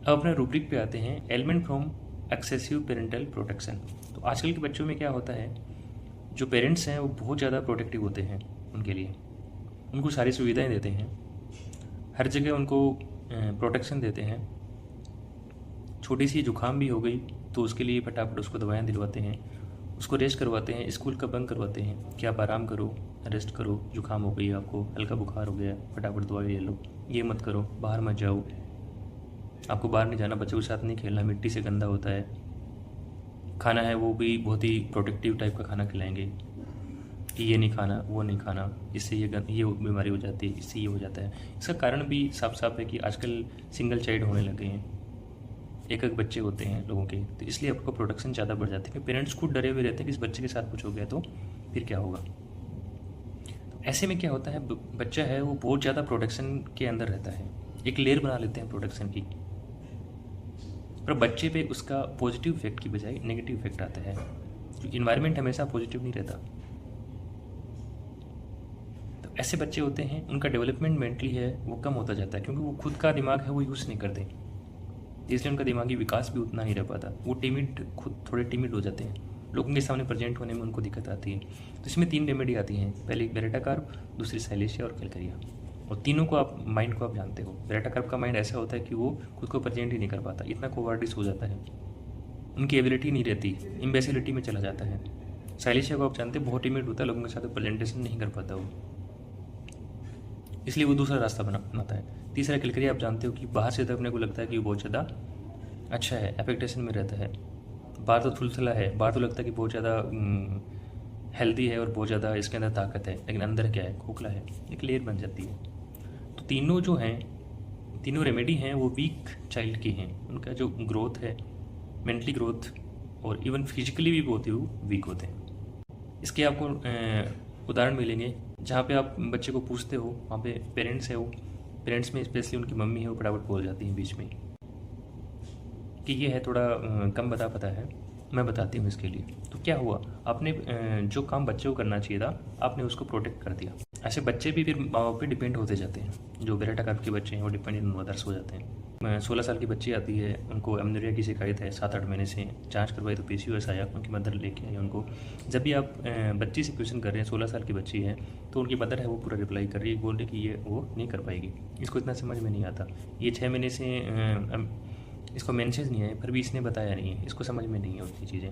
अब अपने रूब्रिक पे आते हैं, element from excessive parental protection. तो आजकल के बच्चों में क्या होता है, जो पेरेंट्स हैं वो बहुत ज़्यादा प्रोटेक्टिव होते हैं उनके लिए, उनको सारी सुविधाएं देते हैं, हर जगह उनको प्रोटेक्शन देते हैं। छोटी सी जुकाम भी हो गई तो उसके लिए फटाफट उसको दवाएं दिलवाते हैं, उसको रेस्ट करवाते हैं, स्कूल का बंक करवाते हैं कि आप आराम करो, रेस्ट करो, जुकाम हो गई आपको, हल्का बुखार हो गया, फटाफट दवाई ले लो, ये मत करो, बाहर मत जाओ, आपको बाहर नहीं जाना, बच्चों के साथ नहीं खेलना, मिट्टी से गंदा होता है। खाना है वो भी बहुत ही प्रोटेक्टिव टाइप का खाना खिलाएंगे कि ये नहीं खाना, वो नहीं खाना, इससे ये बीमारी हो जाती है, इससे ये हो जाता है। इसका कारण भी साफ साफ है कि आजकल सिंगल चाइल्ड होने लगे हैं, एक एक बच्चे होते हैं लोगों के, तो इसलिए आपको प्रोटेक्शन ज़्यादा बढ़ जाती है। पेरेंट्स खुद डरे हुए रहते हैं कि इस बच्चे के साथ कुछ हो गया तो फिर क्या होगा। तो ऐसे में क्या होता है, बच्चा है वो बहुत ज़्यादा प्रोटेक्शन के अंदर रहता है, एक लेयर बना लेते हैं प्रोटेक्शन की, पर बच्चे पे उसका पॉजिटिव इफेक्ट की बजाय नेगेटिव इफेक्ट आता है। तो इन्वायरमेंट हमेशा पॉजिटिव नहीं रहता। तो ऐसे बच्चे होते हैं, उनका डेवलपमेंट मेंटली है वो कम होता जाता है, क्योंकि वो खुद का दिमाग है वो यूज़ नहीं करते, इसलिए उनका दिमागी विकास भी उतना नहीं रह पाता। वो टिमिड, खुद थोड़े टिमिड हो जाते हैं, लोगों के सामने प्रेजेंट होने में उनको दिक्कत आती है। तो इसमें 3 रेमेडी आती हैं, पहले बेरेटा कार्प, दूसरी साइलेशिया और कैलकरिया। और तीनों को आप माइंड को आप जानते हो। बेरेटा कार्प का माइंड ऐसा होता है कि वो खुद को प्रेजेंट ही नहीं कर पाता, इतना कोवार्डिस हो जाता है, उनकी एबिलिटी नहीं रहती, इम्बेसिलिटी में चला जाता है। साइलेशिया को आप जानते हैं, बहुत टिमिड होता है, लोगों के साथ प्रेजेंटेशन नहीं कर पाता वो, इसलिए वो दूसरा रास्ता बनाता है। तीसरा कैलकरिया आप जानते हो कि बाहर से तो अपने को लगता है कि वो बहुत ज़्यादा अच्छा है, एफेक्टेशन में रहता है, बाहर तो थुलथुला है, बाहर तो लगता है कि बहुत ज़्यादा हेल्दी है और बहुत ज़्यादा इसके अंदर ताकत है, लेकिन अंदर क्या है, खोखला है, एक लेयर बन जाती है। तो तीनों जो हैं, तीनों रेमेडी हैं वो वीक चाइल्ड की हैं, उनका जो ग्रोथ है, मेंटली ग्रोथ और इवन फिजिकली भी बहुत ही वीक होते हैं। इसके आपको उदाहरण मिलेंगे जहाँ पे आप बच्चे को पूछते हो, वहाँ पे पेरेंट्स है, वो पेरेंट्स में स्पेशली उनकी मम्मी है वो फटाफट बोल जाती हैं बीच में कि ये है थोड़ा कम बता पता है, मैं बताती हूँ इसके लिए। तो क्या हुआ, आपने जो काम बच्चे को करना चाहिए था आपने उसको प्रोटेक्ट कर दिया। ऐसे बच्चे भी फिर माँ बाप पे डिपेंड होते जाते हैं, जो बेरेटा कार्प के बच्चे हैं वो डिपेंडेंट ऑन अदर्स हो जाते हैं। 16 साल की बच्ची आती है, उनको एमनोरिया की शिकायत है, 7-8 महीने से जांच करवाई तो PCOS आया, उनकी मदर लेके आई उनको। जब भी आप बच्ची से क्वेश्चन कर रहे हैं, 16 साल की बच्ची है, तो उनकी मदर है वो पूरा रिप्लाई कर रही है, बोल रही कि ये वो नहीं कर पाएगी, इसको इतना समझ में नहीं आता, ये 6 महीने से इसको मेंसेस नहीं है, फिर भी इसने बताया नहीं है, इसको समझ में नहीं है उतनी चीज़ें।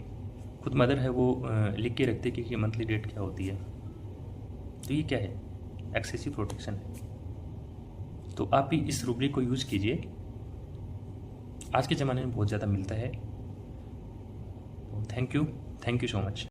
खुद मदर है वो लिख के रखते कि मंथली डेट क्या होती है। तो ये क्या है, एक्सेसिव प्रोटेक्शन है। तो आप भी इस रूब्रिक को यूज़ कीजिए, आज के ज़माने में बहुत ज़्यादा मिलता है। तो थैंक यू सो मच।